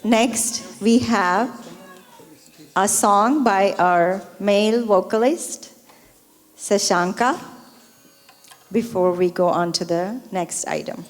Next, we have a song by our male vocalist, Sashanka, before we go on to the next item.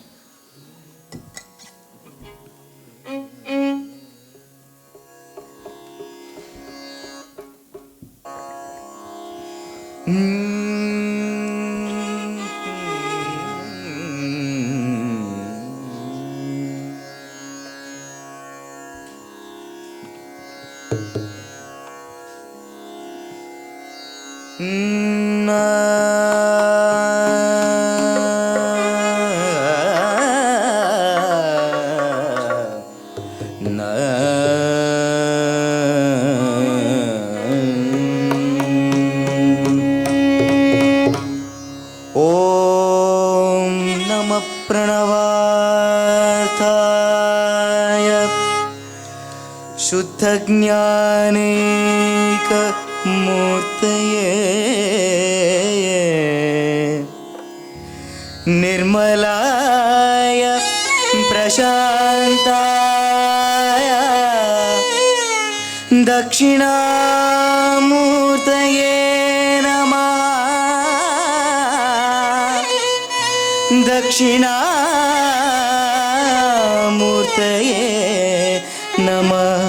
प्रणवार्थाय शुद्धज्ञानैकमूर्तये निर्मलाय प्रशान्ताय दक्षिणामूर्तये दक्षिणामूर्तये नमः।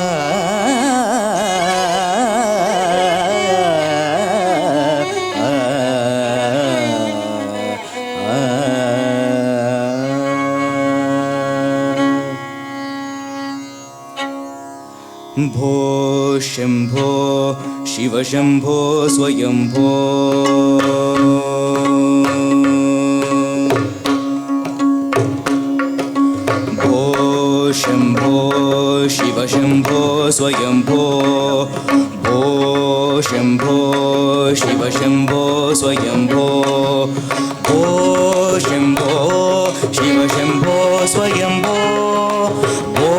भो शम्भो शिव शम्भो स्वयंभो शम्भो शिव शम्भो स्वयंभो भो शम्भो शिव शम्भो स्वयंभो भो शम्भो शिव शम्भो स्वयंभो भो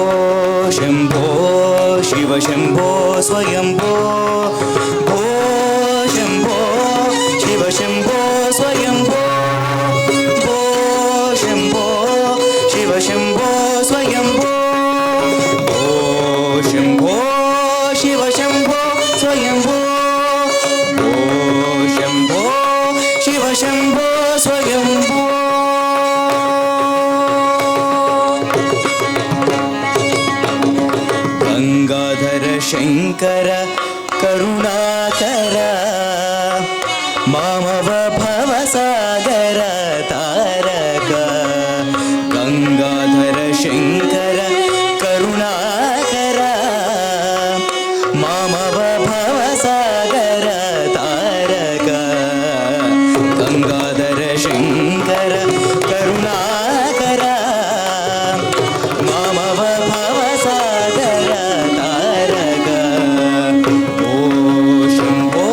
शम्भो शिव शम्भो स्वयंभो भो शम्भो शिव शम्भो स्वयंभो भो शम्भो शिव शम्भो स्वयंभो भो शम्भो शिव शम्भो स्वयंभो भो शम्भो शिव शम्भो स्वयंभो। गंगाधर शंकर करुणाकर मामव भवसागर तारक गंगाधर शंकर करुणाकर मामव भवसागर तारक गंगाधर शंकर करुणाकर मामव भवसागर तारक ओ शंभो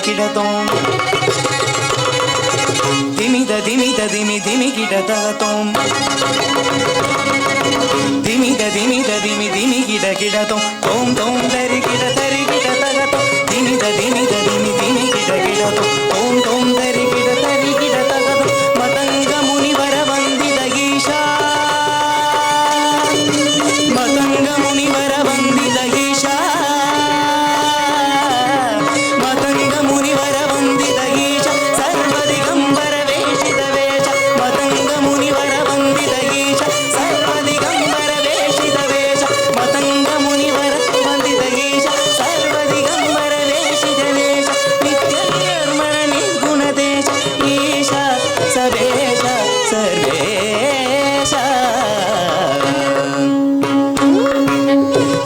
కిడతోం దిమిద దిమిద దిమి దిమి కిడతోం దిమిద దిమిద దిమి దిమి కిడతోం తోం తోం తరి కిడతగతోం దిమిద దిమిద దిమి దిమి కిడతోం తోం తోం తరి కిడతగతోం మతంగ మునివర వందిత ఈశా మతంగ మునివర వందిత ఈశా మతంగ మునివర వందిత ఈశ సర్వదిగంబర వేషిత వేష మతంగ మునివర వందిత ఈశ సర్వదిగంబర వేషిత వేష మతంగ మునివర వందిత ఈశ సర్వదిగంబర వేషిత వేష నిత్య నిర్మల నిర్గుణ దేశ ఈశ సవేశ సర్వేశ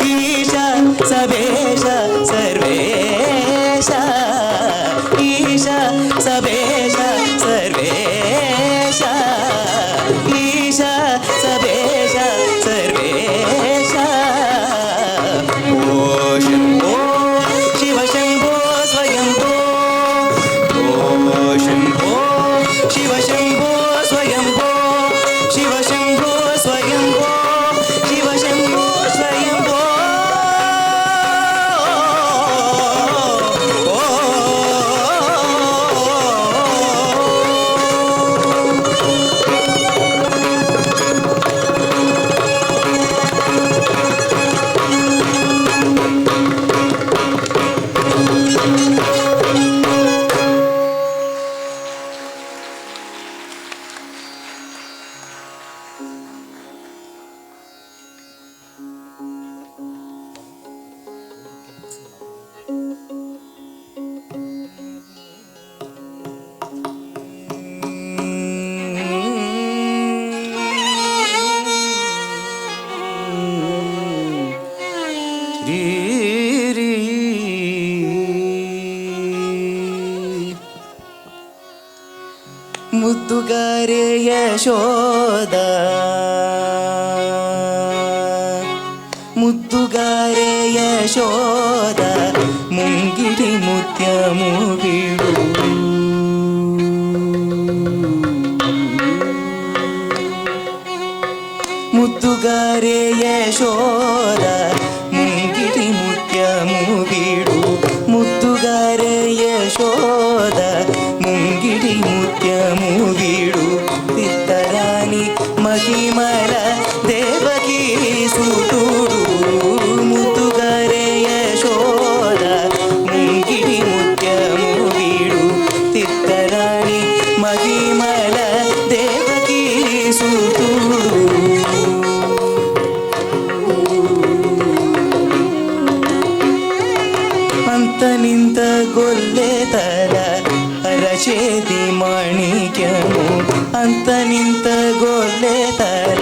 ఈశ సవేశ సర్వేశ ఈశ సవేశ సర్వేశ ఈశ సవేశ సర్వేశ ఓ శంభో శివ శంభో స్వయంభో ఓ శంభో శివ శంభో స్వయంభో శివ శంభో స్వయంభో శివ శంభో స్వయంభో ಮುದ್ದುಗಾರೆ ಯಶೋದ ಮುದ್ದುಗಾರೆ ಯಶೋದ ಮುಂಗಿಡಿ ಮುತ್ಯಮು ಬಿಡು ಮುದ್ದುಗಾರೆ ಯಶೋದ ಮುಂಗಿಡಿ ಮುತ್ಯಮು ಬಿಡು ಮುದ್ದುಗಾರೆ ಯಶೋದ ಮುಂಗಿಡಿ ಮುತ್ಯಮು ಬಿಡು ತಿತ್ತರಾಣಿ ಮಹಿಮಲ ದೇವಕಿ ಸುತುಡು ಮುದ್ದುಗಾರೆ ಯಶೋದ ಮುಂಗಿಡಿ ಮುತ್ಯಮು ಬಿಡು ತಿತ್ತರಾಣಿ ಮಹಿಮಲ ದೇವಕಿ ಸುತುಡು ಅಂತ ನಿಂತ ಗೊಲ್ಲೆ ತರ ಅರಚೇತಿ ಮಾಣಿಕ್ಯಮು ಅಂತ ನಿಂತ ಗೊಲ್ಲೆ ತರ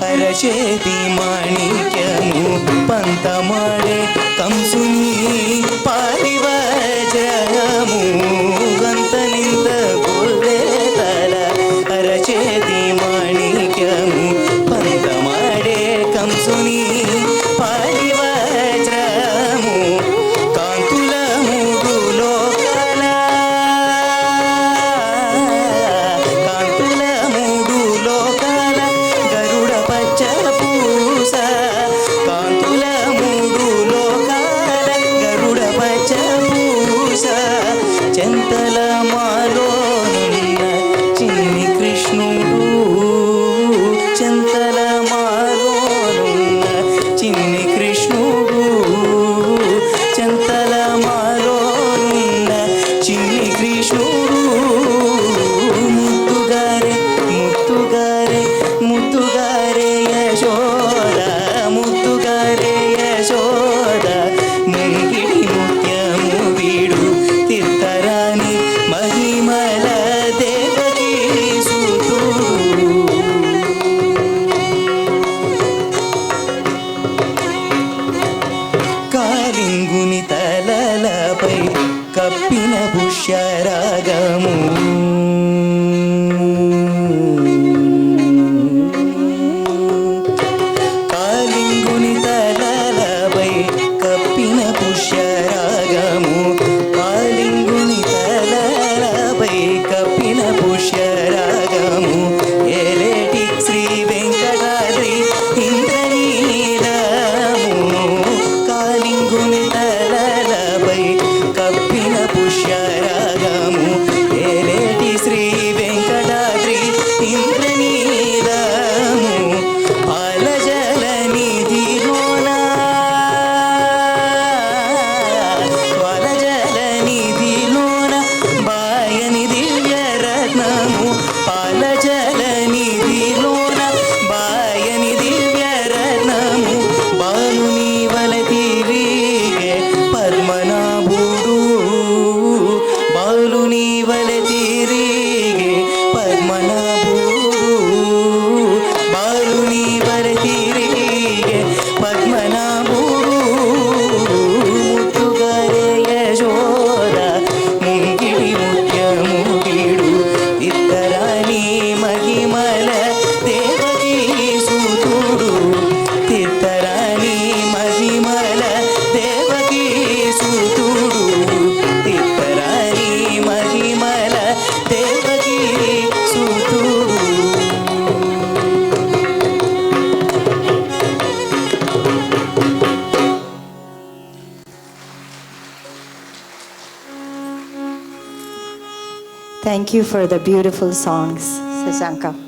ಅರಚೇತಿ ಮಾಣಿಕ್ಯಮು ಪಂತ ಮಾಡೆ ಕಂಸುನಿ ಪಾರಿವ ಜಯಮು ಅಂತ ನಿಂತ ಗೊಲ್ಲೆ ತರ ಅರಚೇತಿ ಮಾಣಿಕ್ಯಮು ಪಂತ ಮಾಡೆ ಕಂಸುನಿ ಪಾರಿವ ಜಯಮು కాంతుల మూడు లోకాల కాంతుల మూడు లోకాల గరుడ పచ్చ పూస కాంతుల మూడు లోకాల గరుడ పచ్చ పూస చెంతల మాలోనున్న చిన్ని కృష్ణుడు చెంతల మాలోనున్న చిన్ని కృష్ణుడు చెంతల మాలోనున్న చిన్ని కృష్ణుడు ముద్దుగారే ముద్దుగారే ముద్దుగారే యశోద ముద్దుగారే యశోద ముంగిడి ముత్యము వీడు తిత్తరాని మహిమల దేవకీ సుతుడు కాలింగుని తలలపై కప్పిన పుష్యరాగము కాలింగుని తలలపై కప్పిన పుష్యరాగము కాలింగుని Thank you for the beautiful songs, Sashanka.